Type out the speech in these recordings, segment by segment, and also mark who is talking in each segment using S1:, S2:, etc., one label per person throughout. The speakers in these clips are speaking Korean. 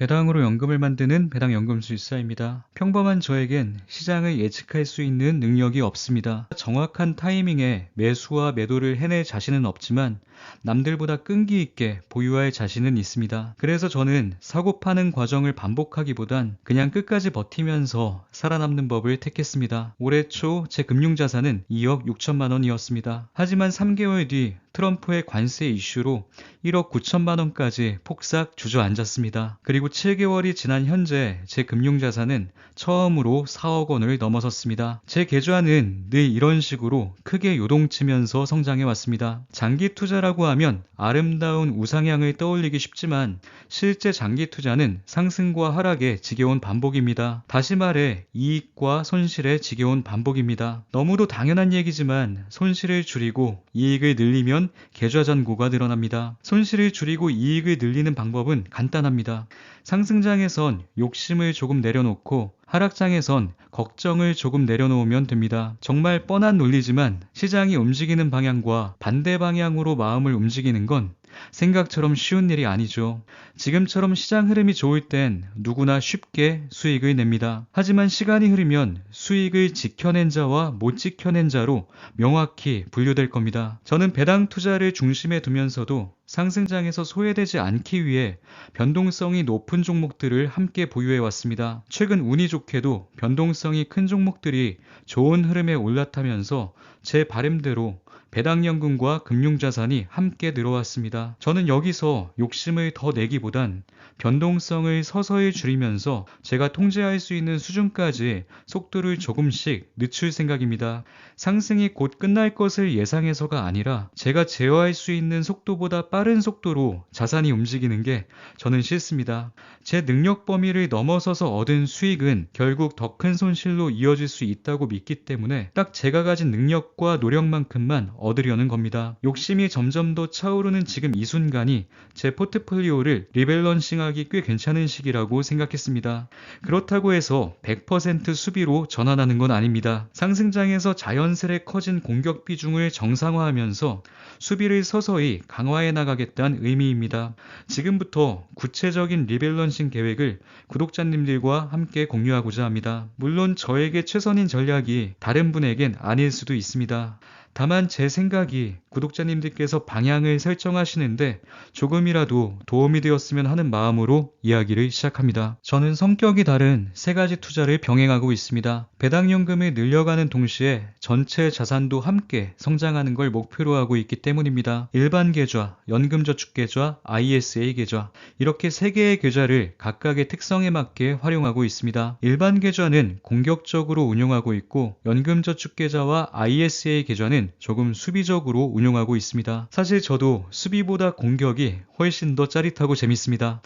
S1: 배당으로 연금을 만드는 배당연금술사입니다. 평범한 저에겐 시장을 예측할 수 있는 능력이 없습니다. 정확한 타이밍에 매수와 매도를 해낼 자신은 없지만 남들보다 끈기 있게 보유할 자신은 있습니다. 그래서 저는 사고 파는 과정을 반복하기보단 그냥 끝까지 버티면서 살아남는 법을 택했습니다. 올해 초 제 금융자산은 2억 6천만 원이었습니다. 하지만 3개월 뒤 트럼프의 관세 이슈로 1억 9천만 원까지 폭삭 주저앉았습니다. 그리고 7개월이 지난 현재 제 금융자산은 처음으로 4억 원을 넘어섰습니다. 제 계좌는 늘 이런 식으로 크게 요동치면서 성장해 왔습니다. 장기 투자라고 하면 아름다운 우상향을 떠올리기 쉽지만 실제 장기 투자는 상승과 하락의 지겨운 반복입니다. 다시 말해 이익과 손실의 지겨운 반복입니다. 너무도 당연한 얘기지만 손실을 줄이고 이익을 늘리면 계좌 잔고가 늘어납니다. 손실을 줄이고 이익을 늘리는 방법은 간단합니다. 상승장에선 욕심을 조금 내려놓고 하락장에선 걱정을 조금 내려놓으면 됩니다. 정말 뻔한 논리지만 시장이 움직이는 방향과 반대 방향으로 마음을 움직이는 건 생각처럼 쉬운 일이 아니죠. 지금처럼 시장 흐름이 좋을 땐 누구나 쉽게 수익을 냅니다. 하지만 시간이 흐르면 수익을 지켜낸 자와 못 지켜낸 자로 명확히 분류될 겁니다. 저는 배당 투자를 중심에 두면서도 상승장에서 소외되지 않기 위해 변동성이 높은 종목들을 함께 보유해 왔습니다. 최근 운이 좋게도 변동성이 큰 종목들이 좋은 흐름에 올라타면서 제 바람대로 배당연금과 금융자산이 함께 늘어왔습니다. 저는 여기서 욕심을 더 내기보단 변동성을 서서히 줄이면서 제가 통제할 수 있는 수준까지 속도를 조금씩 늦출 생각입니다. 상승이 곧 끝날 것을 예상해서가 아니라 제가 제어할 수 있는 속도보다 빠른 속도로 자산이 움직이는 게 저는 싫습니다. 제 능력 범위를 넘어서서 얻은 수익은 결국 더 큰 손실로 이어질 수 있다고 믿기 때문에 딱 제가 가진 능력과 노력만큼만 얻으려는 겁니다. 욕심이 점점 더 차오르는 지금 이 순간이 제 포트폴리오를 리밸런싱하기 꽤 괜찮은 시기라고 생각했습니다. 그렇다고 해서 100% 수비로 전환하는 건 아닙니다. 상승장에서 자연스레 커진 공격 비중을 정상화하면서 수비를 서서히 강화해 나가겠다는 의미입니다. 지금부터 구체적인 리밸런싱 계획을 구독자님들과 함께 공유하고자 합니다. 물론 저에게 최선인 전략이 다른 분에겐 아닐 수도 있습니다. 다만 제 생각이 구독자님들께서 방향을 설정하시는데 조금이라도 도움이 되었으면 하는 마음으로 이야기를 시작합니다. 저는 성격이 다른 세 가지 투자를 병행하고 있습니다. 배당연금을 늘려가는 동시에 전체 자산도 함께 성장하는 걸 목표로 하고 있기 때문입니다. 일반 계좌, 연금저축계좌, ISA 계좌 이렇게 세 개의 계좌를 각각의 특성에 맞게 활용하고 있습니다. 일반 계좌는 공격적으로 운용하고 있고 연금저축계좌와 ISA 계좌는 조금 수비적으로 운용하고 있습니다. 사실 저도 수비보다 공격이 훨씬 더 짜릿하고 재밌습니다.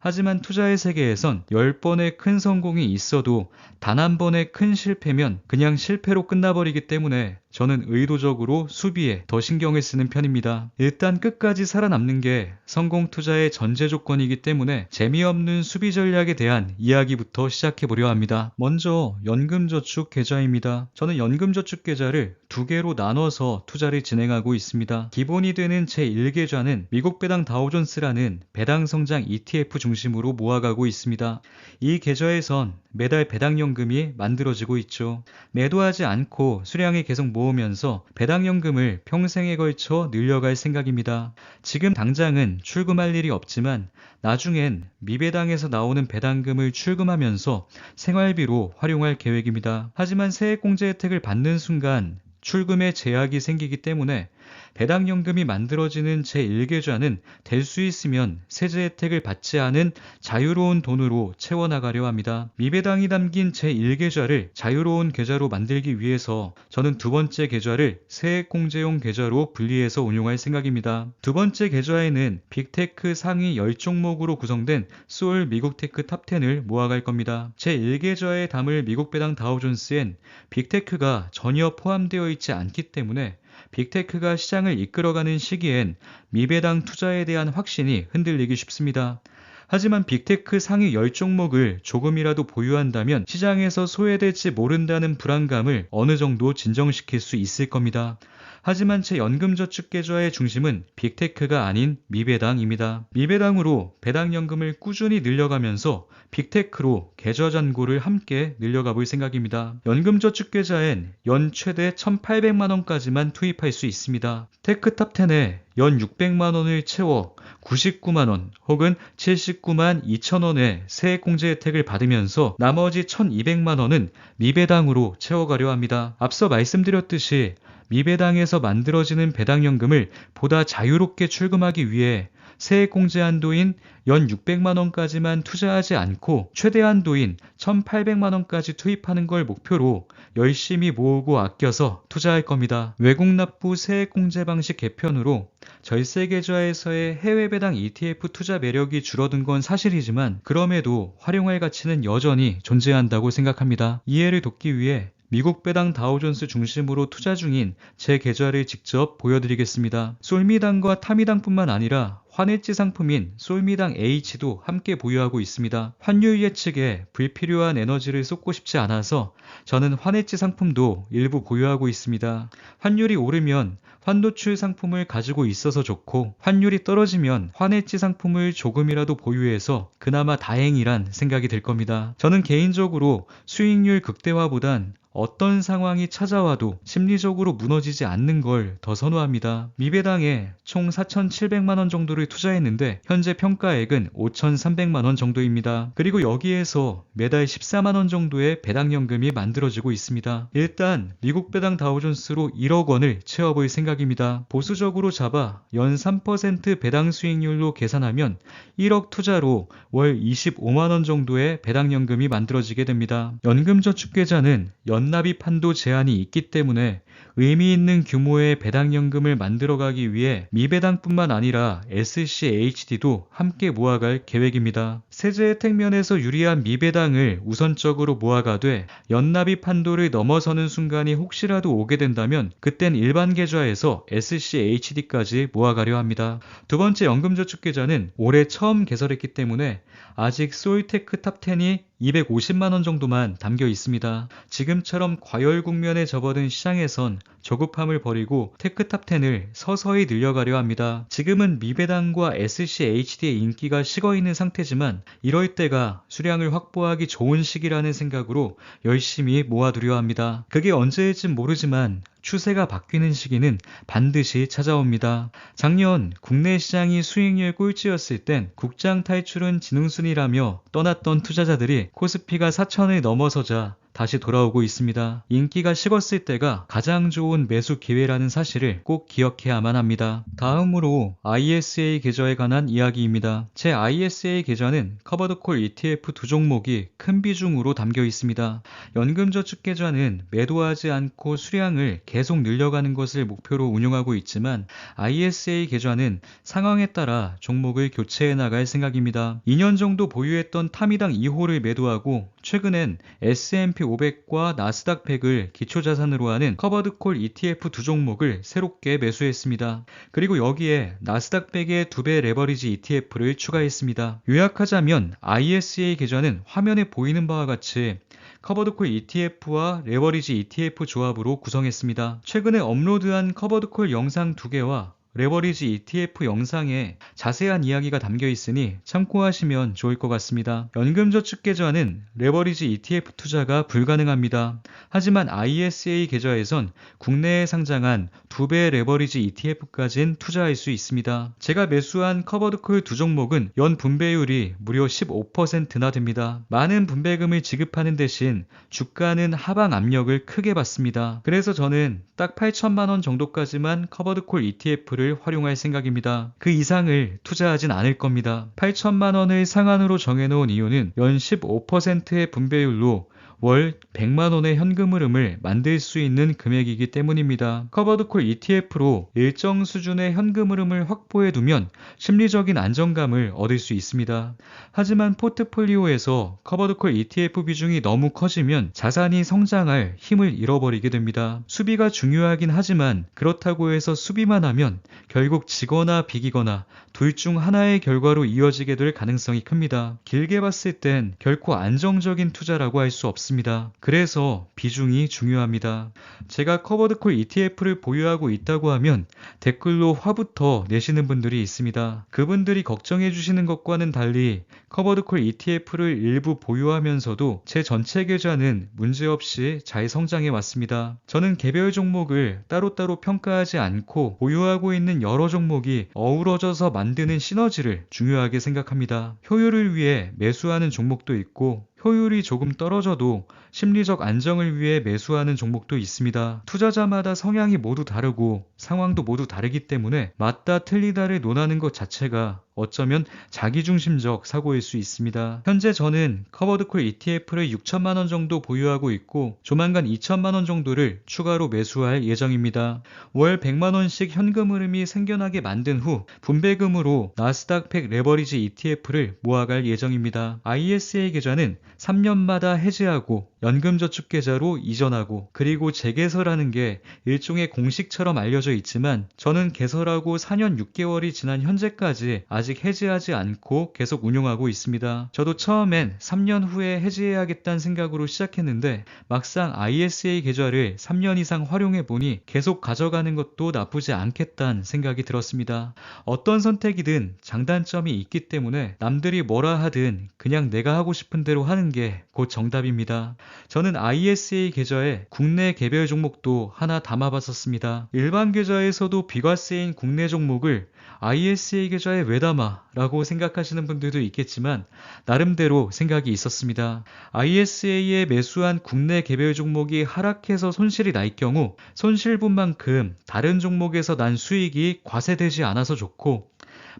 S1: 하지만 투자의 세계에선 10번의 큰 성공이 있어도 단 한 번의 큰 실패면 그냥 실패로 끝나버리기 때문에 저는 의도적으로 수비에 더 신경을 쓰는 편입니다. 일단 끝까지 살아남는 게 성공 투자의 전제 조건이기 때문에 재미없는 수비 전략에 대한 이야기부터 시작해보려 합니다. 먼저 연금저축 계좌입니다. 저는 연금저축 계좌를 두 개로 나눠서 투자를 진행하고 있습니다. 기본이 되는 제1계좌는 미국 배당 다우존스라는 배당 성장 ETF 중심으로 모아가고 있습니다. 이 계좌에선 매달 배당연금이 만들어지고 있죠. 매도하지 않고 수량이 계속 모으면서 배당연금을 평생에 걸쳐 늘려갈 생각입니다. 지금 당장은 출금할 일이 없지만 나중엔 미배당에서 나오는 배당금을 출금하면서 생활비로 활용할 계획입니다. 하지만 세액공제 혜택을 받는 순간 출금에 제약이 생기기 때문에 배당연금이 만들어지는 제1계좌는 될 수 있으면 세제 혜택을 받지 않은 자유로운 돈으로 채워나가려 합니다. 미배당이 담긴 제1계좌를 자유로운 계좌로 만들기 위해서 저는 두 번째 계좌를 세액공제용 계좌로 분리해서 운용할 생각입니다. 두 번째 계좌에는 빅테크 상위 10종목으로 구성된 소울 미국테크 탑10을 모아갈 겁니다. 제1계좌에 담을 미국 배당 다우존스엔 빅테크가 전혀 포함되어 있지 않기 때문에 빅테크가 시장을 이끌어가는 시기엔 미배당 투자에 대한 확신이 흔들리기 쉽습니다. 하지만 빅테크 상위 10종목을 조금이라도 보유한다면 시장에서 소외될지 모른다는 불안감을 어느 정도 진정시킬 수 있을 겁니다. 하지만 제 연금저축계좌의 중심은 빅테크가 아닌 미배당입니다. 미배당으로 배당연금을 꾸준히 늘려가면서 빅테크로 계좌 잔고를 함께 늘려가 볼 생각입니다. 연금저축계좌엔 연 최대 1,800만 원까지만 투입할 수 있습니다. 테크탑10에 연 600만 원을 채워 99만 원 혹은 79만 2천 원의 세액공제 혜택을 받으면서 나머지 1,200만 원은 미배당으로 채워가려 합니다. 앞서 말씀드렸듯이 미배당에서 만들어지는 배당연금을 보다 자유롭게 출금하기 위해 세액공제 한도인 연 600만 원까지만 투자하지 않고 최대 한도인 1,800만 원까지 투입하는 걸 목표로 열심히 모으고 아껴서 투자할 겁니다. 외국납부 세액공제 방식 개편으로 절세계좌에서의 해외 배당 ETF 투자 매력이 줄어든 건 사실이지만 그럼에도 활용할 가치는 여전히 존재한다고 생각합니다. 이해를 돕기 위해 미국 배당 다우존스 중심으로 투자 중인 제 계좌를 직접 보여드리겠습니다. 솔미당과 타미당뿐만 아니라 환해지 상품인 솔미당 H도 함께 보유하고 있습니다. 환율 예측에 불필요한 에너지를 쏟고 싶지 않아서 저는 환해지 상품도 일부 보유하고 있습니다. 환율이 오르면 환노출 상품을 가지고 있어서 좋고 환율이 떨어지면 환해지 상품을 조금이라도 보유해서 그나마 다행이란 생각이 들 겁니다. 저는 개인적으로 수익률 극대화보단 어떤 상황이 찾아와도 심리적으로 무너지지 않는 걸 더 선호합니다. 미배당에 총 4,700만 원 정도를 투자했는데 현재 평가액은 5,300만 원 정도입니다. 그리고 여기에서 매달 14만 원 정도의 배당연금이 만들어지고 있습니다. 일단 미국 배당 다우존스로 1억 원을 채워볼 생각입니다. 보수적으로 잡아 연 3% 배당 수익률로 계산하면 1억 투자로 월 25만 원 정도의 배당연금이 만들어지게 됩니다. 연금저축계좌는 연납입 한도 제한이 있기 때문에 의미 있는 규모의 배당연금을 만들어가기 위해 미배당뿐만 아니라 SCHD도 함께 모아갈 계획입니다. 세제 혜택 면에서 유리한 미배당을 우선적으로 모아가되 연납입 한도를 넘어서는 순간이 혹시라도 오게 된다면 그땐 일반 계좌에서 SCHD까지 모아가려 합니다. 두 번째 연금저축계좌는 올해 처음 개설했기 때문에 아직 솔테크 탑10이 250만 원 정도만 담겨 있습니다. 지금처럼 과열 국면에 접어든 시장에선 조급함을 버리고 테크탑10을 서서히 늘려가려 합니다. 지금은 미배당과 SCHD의 인기가 식어있는 상태지만 이럴 때가 수량을 확보하기 좋은 시기라는 생각으로 열심히 모아두려 합니다. 그게 언제일진 모르지만 추세가 바뀌는 시기는 반드시 찾아옵니다. 작년 국내 시장이 수익률 꼴찌였을 땐 국장 탈출은 지능순이라며 떠났던 투자자들이 코스피가 4,000을 넘어서자 다시 돌아오고 있습니다. 인기가 식었을 때가 가장 좋은 매수 기회라는 사실을 꼭 기억해야만 합니다. 다음으로 ISA 계좌에 관한 이야기입니다. 제 ISA 계좌는 커버드콜 ETF 두 종목이 큰 비중으로 담겨 있습니다. 연금저축계좌는 매도하지 않고 수량을 계속 늘려가는 것을 목표로 운용하고 있지만 ISA 계좌는 상황에 따라 종목을 교체해 나갈 생각입니다. 2년 정도 보유했던 타미당 2호를 매도하고 최근엔 S&P 500과 나스닥 100을 기초자산으로 하는 커버드콜 ETF 두 종목을 새롭게 매수했습니다. 그리고 여기에 나스닥 100의 2배 레버리지 ETF를 추가했습니다. 요약하자면 ISA 계좌는 화면에 보이는 바와 같이 커버드콜 ETF와 레버리지 ETF 조합으로 구성했습니다. 최근에 업로드한 커버드콜 영상 2개와 레버리지 ETF 영상에 자세한 이야기가 담겨 있으니 참고하시면 좋을 것 같습니다. 연금저축계좌는 레버리지 ETF 투자가 불가능합니다. 하지만 ISA 계좌에선 국내에 상장한 2배 레버리지 ETF까지는 투자할 수 있습니다. 제가 매수한 커버드콜 두 종목은 연 분배율이 무려 15%나 됩니다. 많은 분배금을 지급하는 대신 주가는 하방 압력을 크게 받습니다. 그래서 저는 딱 8천만 원 정도까지만 커버드콜 ETF를 활용할 생각입니다. 그 이상을 투자하진 않을 겁니다. 8천만 원을 상한으로 정해놓은 이유는 연 15%의 분배율로 월 100만 원의 현금 흐름을 만들 수 있는 금액이기 때문입니다. 커버드콜 ETF로 일정 수준의 현금 흐름을 확보해 두면 심리적인 안정감을 얻을 수 있습니다. 하지만 포트폴리오에서 커버드콜 ETF 비중이 너무 커지면 자산이 성장할 힘을 잃어버리게 됩니다. 수비가 중요하긴 하지만 그렇다고 해서 수비만 하면 결국 지거나 비기거나 둘 중 하나의 결과로 이어지게 될 가능성이 큽니다. 길게 봤을 땐 결코 안정적인 투자라고 할 수 없습니다. 없습니다. 그래서 비중이 중요합니다. 제가 커버드콜 ETF를 보유하고 있다고 하면 댓글로 화부터 내시는 분들이 있습니다. 그분들이 걱정해 주시는 것과는 달리 커버드콜 ETF를 일부 보유하면서도 제 전체 계좌는 문제없이 잘 성장해 왔습니다. 저는 개별 종목을 따로따로 평가하지 않고 보유하고 있는 여러 종목이 어우러져서 만드는 시너지를 중요하게 생각합니다. 효율을 위해 매수하는 종목도 있고 효율이 조금 떨어져도 심리적 안정을 위해 매수하는 종목도 있습니다. 투자자마다 성향이 모두 다르고 상황도 모두 다르기 때문에 맞다 틀리다를 논하는 것 자체가 어쩌면 자기중심적 사고일 수 있습니다. 현재 저는 커버드콜 ETF를 6천만 원 정도 보유하고 있고 조만간 2천만 원 정도를 추가로 매수할 예정입니다. 월 100만 원씩 현금 흐름이 생겨나게 만든 후 분배금으로 나스닥 100 레버리지 ETF를 모아갈 예정입니다. ISA 계좌는 3년마다 해지하고 연금저축계좌로 이전하고 그리고 재개설하는 게 일종의 공식처럼 알려져 있지만 저는 개설하고 4년 6개월이 지난 현재까지 아직 해지하지 않고 계속 운용하고 있습니다. 저도 처음엔 3년 후에 해지해야겠다는 생각으로 시작했는데 막상 ISA 계좌를 3년 이상 활용해보니 계속 가져가는 것도 나쁘지 않겠다는 생각이 들었습니다. 어떤 선택이든 장단점이 있기 때문에 남들이 뭐라 하든 그냥 내가 하고 싶은 대로 하는 게 곧 정답입니다. 저는 ISA 계좌에 국내 개별 종목도 하나 담아봤었습니다. 일반 계좌에서도 비과세인 국내 종목을 ISA 계좌에 왜 담아? 라고 생각하시는 분들도 있겠지만 나름대로 생각이 있었습니다. ISA에 매수한 국내 개별 종목이 하락해서 손실이 날 경우 손실분 만큼 다른 종목에서 난 수익이 과세되지 않아서 좋고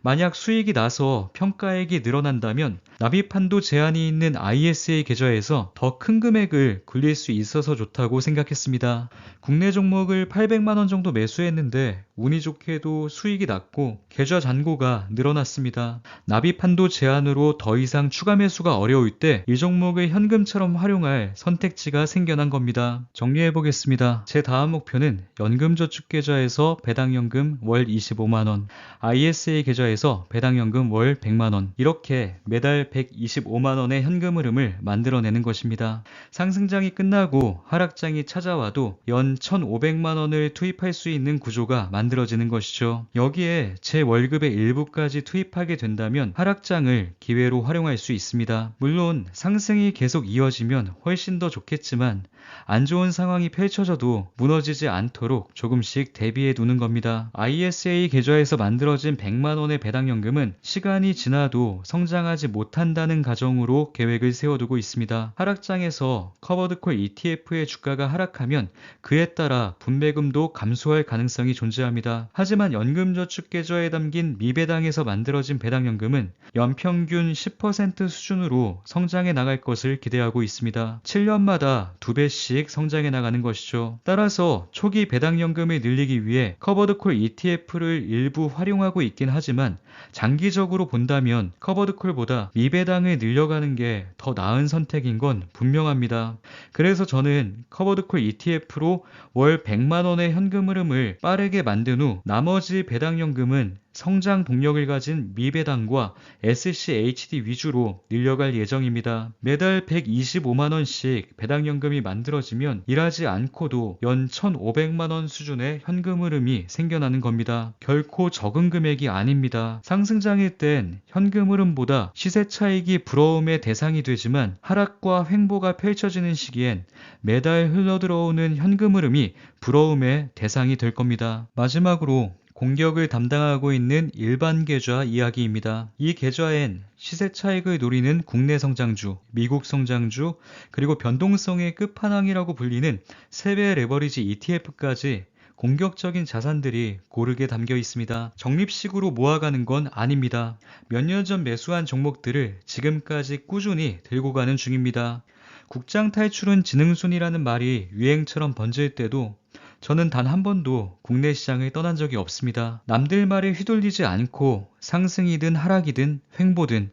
S1: 만약 수익이 나서 평가액이 늘어난다면 납입한도 제한이 있는 ISA 계좌에서 더 큰 금액을 굴릴 수 있어서 좋다고 생각했습니다. 국내 종목을 800만 원 정도 매수했는데 운이 좋게도 수익이 났고 계좌 잔고가 늘어났습니다. 납입한도 제한으로 더 이상 추가 매수가 어려울 때 이 종목을 현금처럼 활용할 선택지가 생겨난 겁니다. 정리해보겠습니다. 제 다음 목표는 연금저축계좌에서 배당연금 월 25만 원, ISA 계좌에서 배당연금 월 100만 원 이렇게 매달 125만 원의 현금 흐름을 만들어내는 것입니다. 상승장이 끝나고 하락장이 찾아와도 연 1,500만 원을 투입할 수 있는 구조가 만들어지는 것이죠. 여기에 제 월급의 일부까지 투입하게 된다면 하락장을 기회로 활용할 수 있습니다. 물론 상승이 계속 이어지면 훨씬 더 좋겠지만 안 좋은 상황이 펼쳐져도 무너지지 않도록 조금씩 대비해 두는 겁니다. ISA 계좌에서 만들어진 100만 원의 배당연금은 시간이 지나도 성장하지 못한다는 가정으로 계획을 세워두고 있습니다. 하락장에서 커버드콜 ETF의 주가가 하락하면 그에 따라 분배금도 감소할 가능성이 존재합니다. 하지만 연금저축계좌에 담긴 미배당에서 만들어진 배당연금은 연평균 10% 수준으로 성장해 나갈 것을 기대하고 있습니다. 7년마다 2배씩 성장해 나가는 것이죠. 따라서 초기 배당연금을 늘리기 위해 커버드콜 ETF를 일부 활용하고 있긴 하지만 장기적으로 본다면 커버드콜보다 미배당을 늘려가는 게 더 나은 선택인 건 분명합니다. 그래서 저는 커버드콜 ETF로 월 100만 원의 현금 흐름을 빠르게 만든 후 나머지 배당연금은 성장 동력을 가진 미배당과 SCHD 위주로 늘려갈 예정입니다. 매달 125만 원씩 배당연금이 만들어지면 일하지 않고도 연 1,500만 원 수준의 현금 흐름이 생겨나는 겁니다. 결코 적은 금액이 아닙니다. 상승장일 땐 현금 흐름보다 시세 차익이 부러움의 대상이 되지만 하락과 횡보가 펼쳐지는 시기엔 매달 흘러들어오는 현금 흐름이 부러움의 대상이 될 겁니다. 마지막으로 공격을 담당하고 있는 일반 계좌 이야기입니다. 이 계좌엔 시세 차익을 노리는 국내 성장주, 미국 성장주, 그리고 변동성의 끝판왕이라고 불리는 세배 레버리지 ETF까지 공격적인 자산들이 고르게 담겨 있습니다. 적립식으로 모아가는 건 아닙니다. 몇 년 전 매수한 종목들을 지금까지 꾸준히 들고 가는 중입니다. 국장 탈출은 지능순이라는 말이 유행처럼 번질 때도 저는 단 한 번도 국내 시장을 떠난 적이 없습니다. 남들 말에 휘둘리지 않고 상승이든 하락이든 횡보든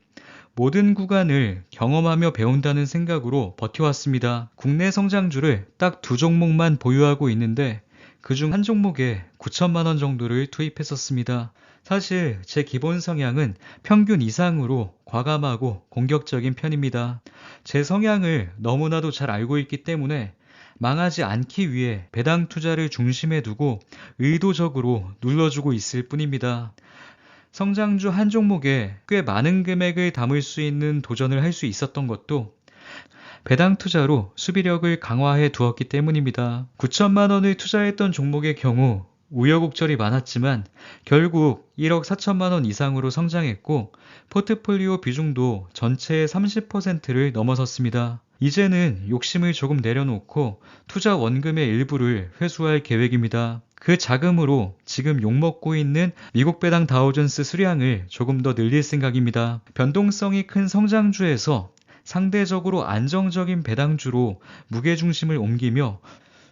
S1: 모든 구간을 경험하며 배운다는 생각으로 버텨왔습니다. 국내 성장주를 딱 2종목만 보유하고 있는데 그중 한 종목에 9천만 원 정도를 투입했었습니다. 사실 제 기본 성향은 평균 이상으로 과감하고 공격적인 편입니다. 제 성향을 너무나도 잘 알고 있기 때문에 망하지 않기 위해 배당 투자를 중심에 두고 의도적으로 눌러주고 있을 뿐입니다. 성장주 한 종목에 꽤 많은 금액을 담을 수 있는 도전을 할 수 있었던 것도 배당 투자로 수비력을 강화해 두었기 때문입니다. 9천만 원을 투자했던 종목의 경우 우여곡절이 많았지만 결국 1억 4천만 원 이상으로 성장했고 포트폴리오 비중도 전체의 30%를 넘어섰습니다. 이제는 욕심을 조금 내려놓고 투자 원금의 일부를 회수할 계획입니다. 그 자금으로 지금 욕먹고 있는 미국 배당 다우존스 수량을 조금 더 늘릴 생각입니다. 변동성이 큰 성장주에서 상대적으로 안정적인 배당주로 무게중심을 옮기며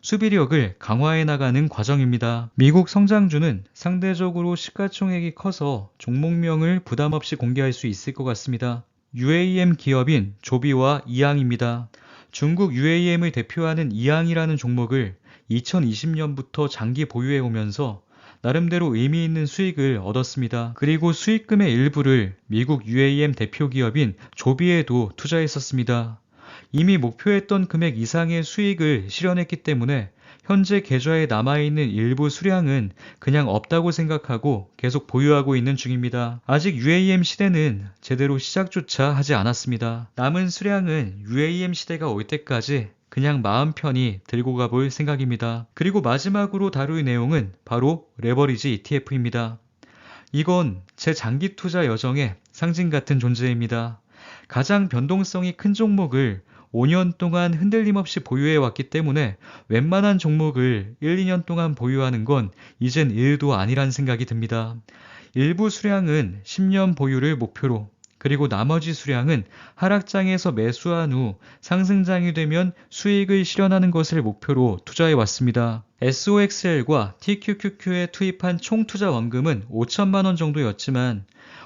S1: 수비력을 강화해 나가는 과정입니다. 미국 성장주는 상대적으로 시가총액이 커서 종목명을 부담 없이 공개할 수 있을 것 같습니다. UAM 기업인 조비와 이항입니다. 중국 UAM을 대표하는 이항이라는 종목을 2020년부터 장기 보유해 오면서 나름대로 의미 있는 수익을 얻었습니다. 그리고 수익금의 일부를 미국 UAM 대표 기업인 조비에도 투자했었습니다. 이미 목표했던 금액 이상의 수익을 실현했기 때문에 현재 계좌에 남아있는 일부 수량은 그냥 없다고 생각하고 계속 보유하고 있는 중입니다. 아직 UAM 시대는 제대로 시작조차 하지 않았습니다. 남은 수량은 UAM 시대가 올 때까지 그냥 마음 편히 들고 가볼 생각입니다. 그리고 마지막으로 다룰 내용은 바로 레버리지 ETF입니다. 이건 제 장기 투자 여정의 상징 같은 존재입니다. 가장 변동성이 큰 종목을 5년 동안 흔들림 없이 보유해 왔기 때문에 웬만한 종목을 1, 2년 동안 보유하는 건 이젠 일도 아니란 생각이 듭니다. 일부 수량은 10년 보유를 목표로, 그리고 나머지 수량은 하락장에서 매수한 후 상승장이 되면 수익을 실현하는 것을 목표로 투자해 왔습니다. SOXL과 TQQQ에 투입한 총 투자 원금은 5천만 원 정도였지만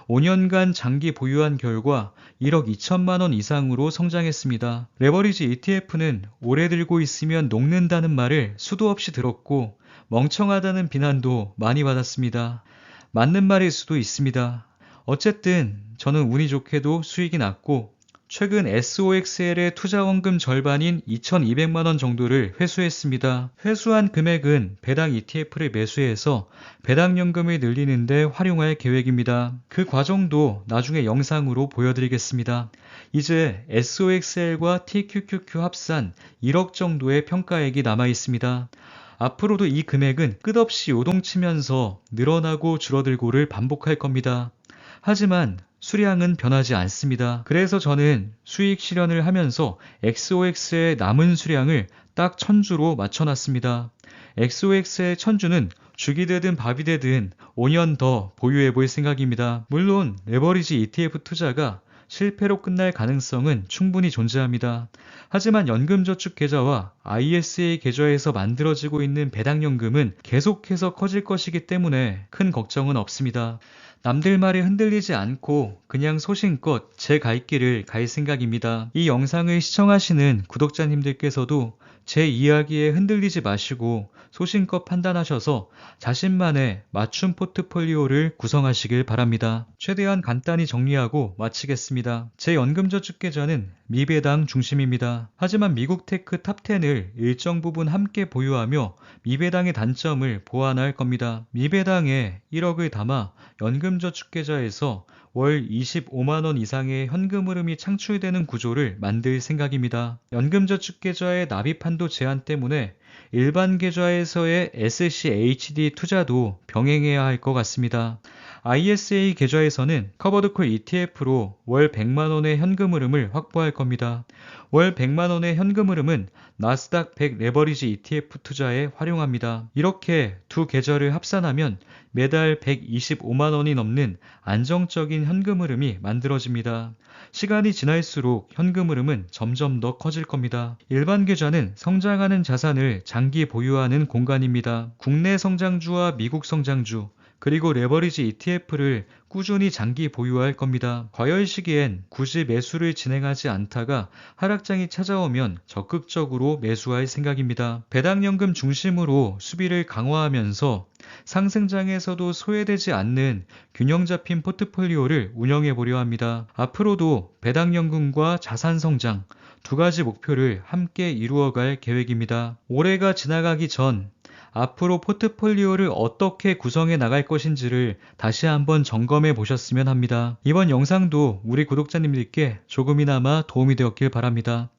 S1: 5년간 장기 보유한 결과 1억 2천만 원 이상으로 성장했습니다. 레버리지 ETF는 오래 들고 있으면 녹는다는 말을 수도 없이 들었고 멍청하다는 비난도 많이 받았습니다. 맞는 말일 수도 있습니다. 어쨌든 저는 운이 좋게도 수익이 났고 최근 SOXL의 투자 원금 절반인 2,200만 원 정도를 회수했습니다. 회수한 금액은 배당 ETF를 매수해서 배당연금을 늘리는 데 활용할 계획입니다. 그 과정도 나중에 영상으로 보여드리겠습니다. 이제 SOXL과 TQQQ 합산 1억 정도의 평가액이 남아 있습니다. 앞으로도 이 금액은 끝없이 요동치면서 늘어나고 줄어들고를 반복할 겁니다. 하지만 수량은 변하지 않습니다. 그래서 저는 수익 실현을 하면서 XOX의 남은 수량을 딱 1000주로 맞춰놨습니다. XOX의 1000주는 죽이 되든 밥이 되든 5년 더 보유해 볼 생각입니다. 물론 레버리지 ETF 투자가 실패로 끝날 가능성은 충분히 존재합니다. 하지만 연금저축 계좌와 ISA 계좌에서 만들어지고 있는 배당연금은 계속해서 커질 것이기 때문에 큰 걱정은 없습니다. 남들 말에 흔들리지 않고 그냥 소신껏 제 갈 길을 갈 생각입니다. 이 영상을 시청하시는 구독자님들께서도 제 이야기에 흔들리지 마시고 소신껏 판단하셔서 자신만의 맞춤 포트폴리오를 구성하시길 바랍니다. 최대한 간단히 정리하고 마치겠습니다. 제 연금저축계좌는 미배당 중심입니다. 하지만 미국 테크 탑10을 일정 부분 함께 보유하며 미배당의 단점을 보완할 겁니다. 미배당에 1억을 담아 연금저축계좌에서 월 25만원 이상의 현금 흐름이 창출되는 구조를 만들 생각입니다. 연금저축계좌의 납입한도 제한 때문에 일반 계좌에서의 SCHD 투자도 병행해야 할 것 같습니다. ISA 계좌에서는 커버드콜 ETF로 월 100만원의 현금 흐름을 확보할 겁니다. 월 100만원의 현금 흐름은 나스닥 100 레버리지 ETF 투자에 활용합니다. 이렇게 두 계좌를 합산하면 매달 125만원이 넘는 안정적인 현금 흐름이 만들어집니다. 시간이 지날수록 현금 흐름은 점점 더 커질 겁니다. 일반 계좌는 성장하는 자산을 장기 보유하는 공간입니다. 국내 성장주와 미국 성장주, 그리고 레버리지 ETF를 꾸준히 장기 보유할 겁니다. 과열 시기엔 굳이 매수를 진행하지 않다가 하락장이 찾아오면 적극적으로 매수할 생각입니다. 배당연금 중심으로 수비를 강화하면서 상승장에서도 소외되지 않는 균형 잡힌 포트폴리오를 운영해 보려 합니다. 앞으로도 배당연금과 자산성장 두 가지 목표를 함께 이루어갈 계획입니다. 올해가 지나가기 전 앞으로 포트폴리오를 어떻게 구성해 나갈 것인지를 다시 한번 점검해 보셨으면 합니다. 이번 영상도 우리 구독자님들께 조금이나마 도움이 되었길 바랍니다.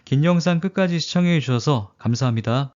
S1: 긴 영상 끝까지 시청해 주셔서 감사합니다.